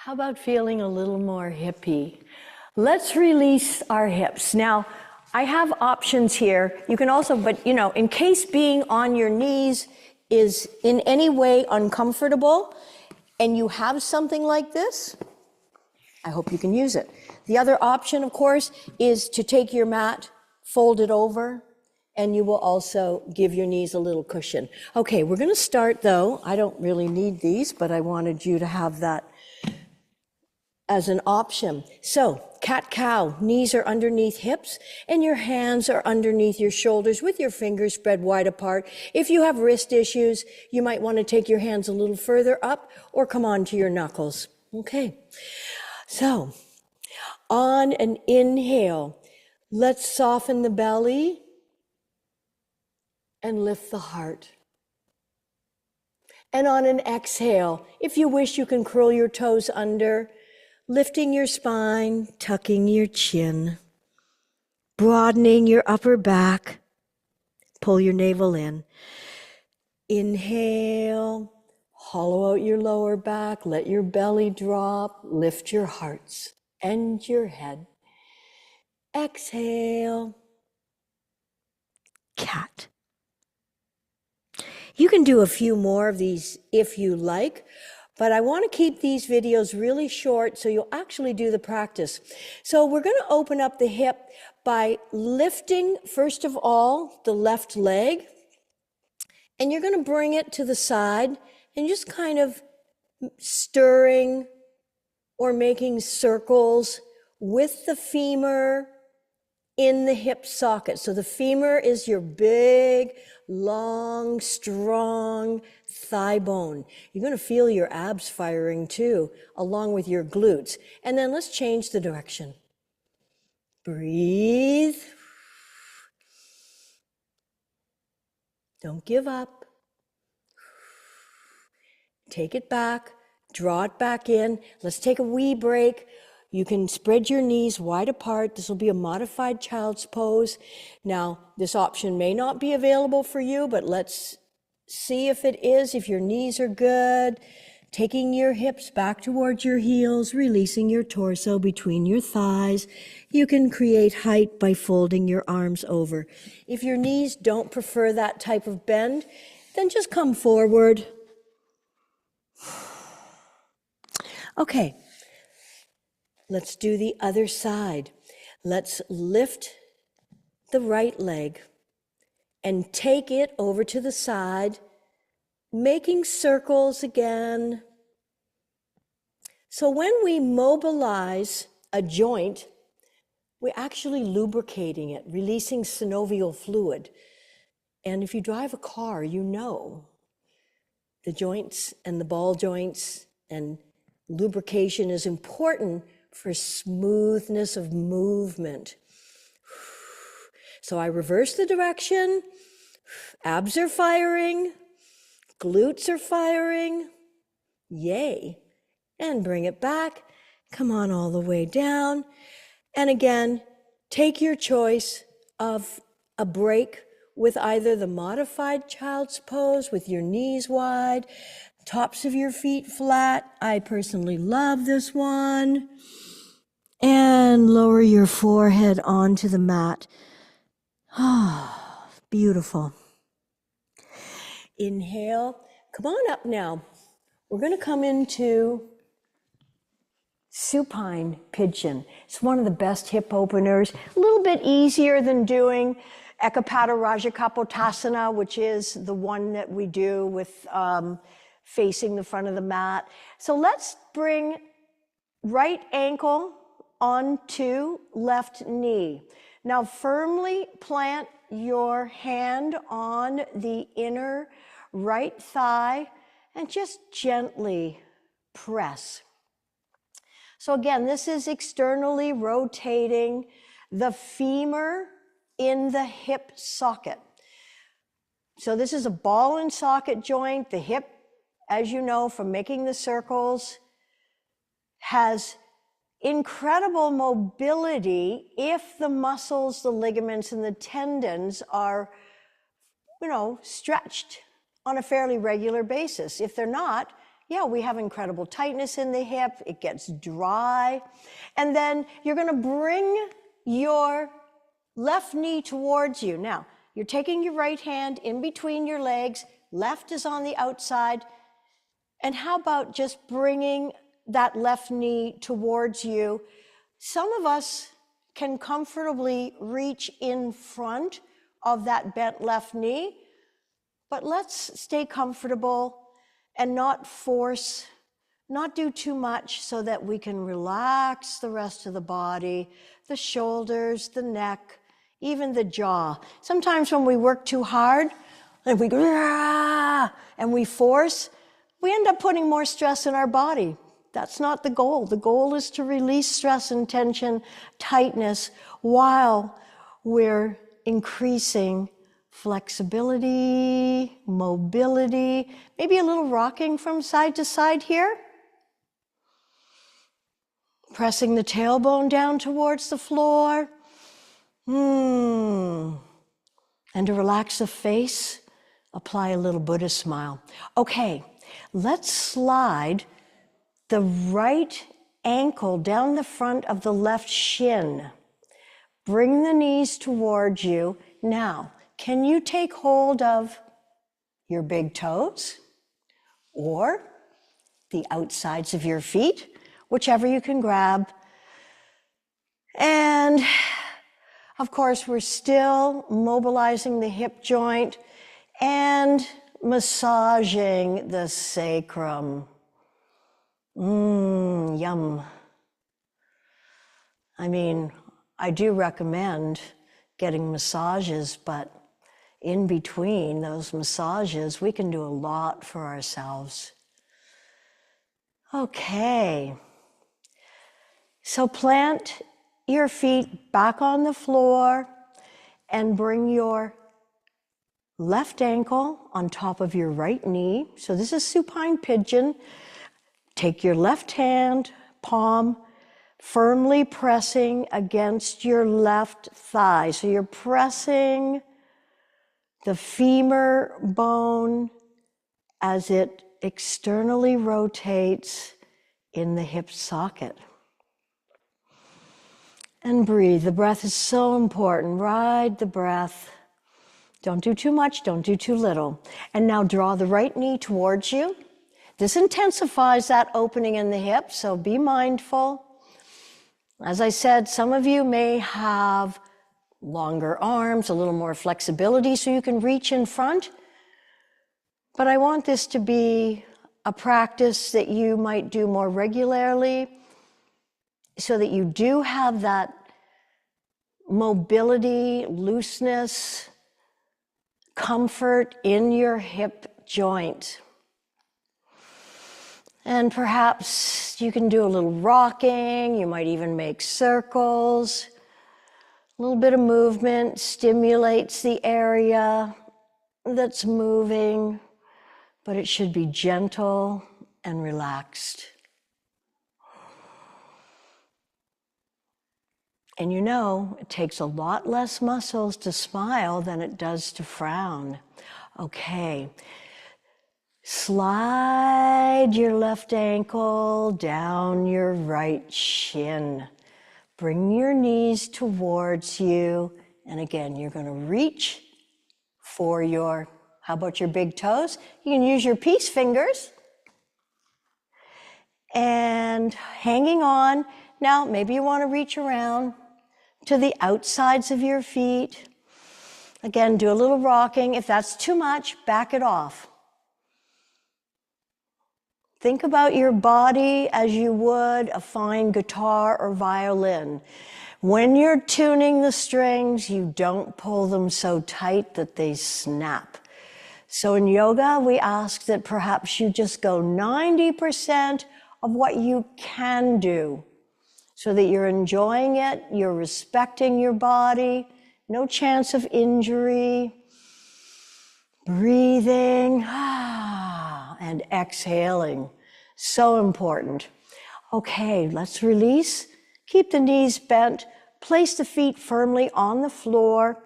How about feeling a little more hippie? Let's release our hips. Now, I have options here. You can also, but you know, in case being on your knees is in any way uncomfortable and you have something like this, I hope you can use it. The other option, of course, is to take your mat, fold it over, and you will also give your knees a little cushion. Okay, we're gonna start though. I don't really need these, but I wanted you to have that as an option. So, cat-cow, knees are underneath hips and your hands are underneath your shoulders with your fingers spread wide apart. If you have wrist issues, you might want to take your hands a little further up or come onto your knuckles. Okay, so on an inhale, let's soften the belly and lift the heart. And on an exhale, if you wish, you can curl your toes under, lifting your spine, tucking your chin, broadening your upper back, pull your navel in. Inhale, hollow out your lower back, let your belly drop, lift your hearts and your head. Exhale, cat. You can do a few more of these if you like, but I want to keep these videos really short so you'll actually do the practice. So we're going to open up the hip by lifting, first of all, the left leg, and you're going to bring it to the side and just kind of stirring or making circles with the femur in the hip socket. So the femur is your big, long, strong thigh bone. You're going to feel your abs firing too, along with your glutes. And then let's change the direction. Breathe. Don't give up. Take it back, draw it back in. Let's take a wee break. You can spread your knees wide apart. This will be a modified child's pose. Now, this option may not be available for you, but let's see if it is, if your knees are good. Taking your hips back towards your heels, releasing your torso between your thighs. You can create height by folding your arms over. If your knees don't prefer that type of bend, then just come forward. Okay. Let's do the other side. Let's lift the right leg and take it over to the side, making circles again. So when we mobilize a joint, we're actually lubricating it, releasing synovial fluid. And if you drive a car, you know the joints and the ball joints and lubrication is important for smoothness of movement. So I reverse the direction, abs are firing, glutes are firing, yay. And bring it back, come on all the way down. And again, take your choice of a break with either the modified child's pose with your knees wide, tops of your feet flat. I personally love this one. And lower your forehead onto the mat. Ah, beautiful. Inhale. Come on up now. We're going to come into supine pigeon. It's one of the best hip openers. A little bit easier than doing Ekapada Rajakapotasana, which is the one that we do with facing the front of the mat. So let's bring right ankle onto left knee. Now firmly plant your hand on the inner right thigh and just gently press. So again, this is externally rotating the femur in the hip socket. So this is a ball and socket joint. The hip, as you know from making the circles, has incredible mobility if the muscles, the ligaments, and the tendons are, stretched on a fairly regular basis. If they're not, yeah, we have incredible tightness in the hip. It gets dry. And then you're going to bring your left knee towards you. Now, you're taking your right hand in between your legs. Left is on the outside. And how about just bringing that left knee towards you? Some of us can comfortably reach in front of that bent left knee, but let's stay comfortable and not force, not do too much so that we can relax the rest of the body, the shoulders, the neck, even the jaw. Sometimes when we work too hard and we go, and we force, we end up putting more stress in our body. That's not the goal. The goal is to release stress and tension, tightness, while we're increasing flexibility, mobility, maybe a little rocking from side to side here. Pressing the tailbone down towards the floor. And to relax the face, apply a little Buddha smile. Okay, let's slide the right ankle down the front of the left shin. Bring the knees towards you. Now, can you take hold of your big toes or the outsides of your feet, whichever you can grab? And of course, we're still mobilizing the hip joint and massaging the sacrum. Yum. I mean, I do recommend getting massages, but in between those massages, we can do a lot for ourselves. Okay. So plant your feet back on the floor and bring your left ankle on top of your right knee. So this is supine pigeon. Take your left hand, palm, firmly pressing against your left thigh. So you're pressing the femur bone as it externally rotates in the hip socket. And breathe. The breath is so important. Ride the breath. Don't do too much, don't do too little. And now draw the right knee towards you. This intensifies that opening in the hip, so be mindful. As I said, some of you may have longer arms, a little more flexibility so you can reach in front. But I want this to be a practice that you might do more regularly so that you do have that mobility, looseness, comfort in your hip joint. And perhaps you can do a little rocking, you might even make circles. A little bit of movement stimulates the area that's moving, but it should be gentle and relaxed. And you know, it takes a lot less muscles to smile than it does to frown. Okay. Slide your left ankle down your right shin. Bring your knees towards you. And again, you're going to reach for your, how about your big toes? You can use your peace fingers. And hanging on. Now, maybe you want to reach around to the outsides of your feet. Again, do a little rocking. If that's too much, back it off. Think about your body as you would a fine guitar or violin. When you're tuning the strings, you don't pull them so tight that they snap. So in yoga, we ask that perhaps you just go 90% of what you can do so that you're enjoying it, you're respecting your body, no chance of injury. Breathing and exhaling. So important. Okay, let's release. Keep the knees bent. Place the feet firmly on the floor.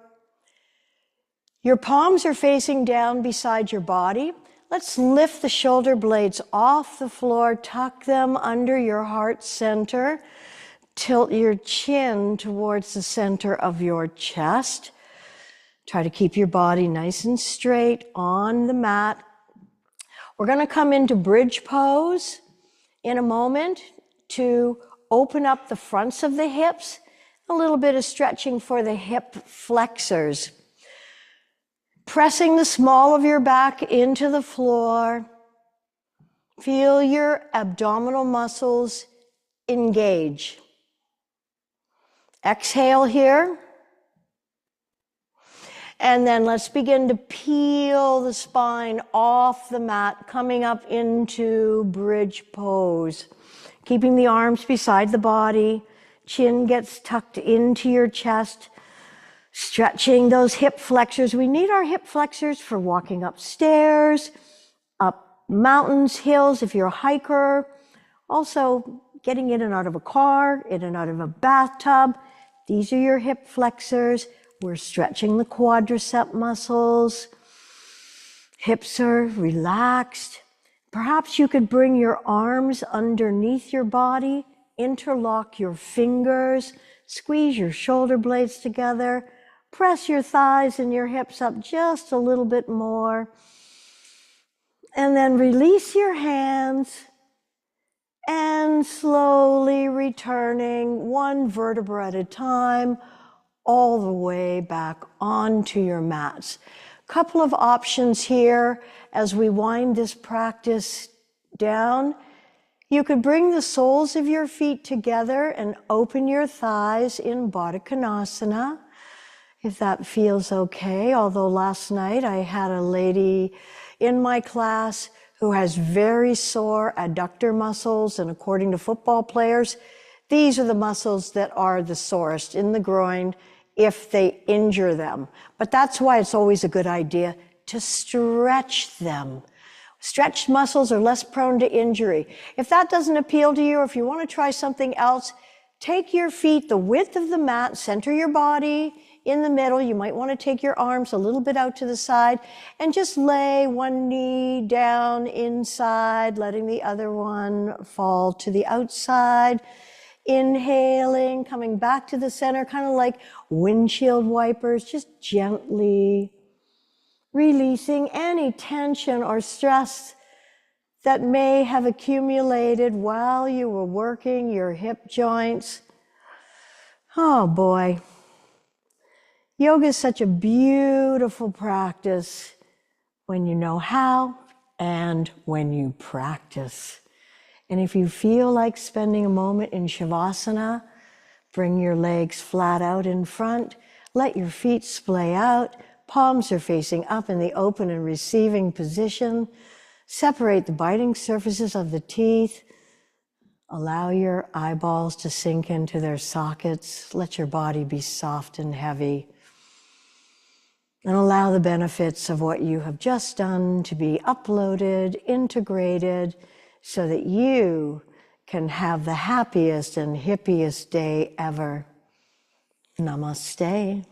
Your palms are facing down beside your body. Let's lift the shoulder blades off the floor, tuck them under your heart center, tilt your chin towards the center of your chest. Try to keep your body nice and straight on the mat. We're going to come into bridge pose in a moment to open up the fronts of the hips, a little bit of stretching for the hip flexors. Pressing the small of your back into the floor. Feel your abdominal muscles engage. Exhale here. And then let's begin to peel the spine off the mat, coming up into bridge pose. Keeping the arms beside the body. Chin gets tucked into your chest. Stretching those hip flexors. We need our hip flexors for walking upstairs, up mountains, hills, if you're a hiker. Also, getting in and out of a car, in and out of a bathtub. These are your hip flexors. We're stretching the quadricep muscles. Hips are relaxed. Perhaps you could bring your arms underneath your body, interlock your fingers, squeeze your shoulder blades together. Press your thighs and your hips up just a little bit more. And then release your hands and slowly returning one vertebra at a time all the way back onto your mats. Couple of options here as we wind this practice down. You could bring the soles of your feet together and open your thighs in Baddha Konasana, if that feels okay. Although last night I had a lady in my class who has very sore adductor muscles, and according to football players, these are the muscles that are the sorest in the groin if they injure them. But that's why it's always a good idea to stretch them. Stretched muscles are less prone to injury. If that doesn't appeal to you, or if you want to try something else, take your feet the width of the mat, center your body in the middle. You might want to take your arms a little bit out to the side and just lay one knee down inside, letting the other one fall to the outside. Inhaling, coming back to the center, kind of like windshield wipers, just gently releasing any tension or stress that may have accumulated while you were working your hip joints. Oh boy. Yoga is such a beautiful practice when you know how and when you practice. And if you feel like spending a moment in Shavasana, bring your legs flat out in front, let your feet splay out, palms are facing up in the open and receiving position. Separate the biting surfaces of the teeth. Allow your eyeballs to sink into their sockets. Let your body be soft and heavy. And allow the benefits of what you have just done to be uploaded, integrated, so that you can have the happiest and hippiest day ever. Namaste.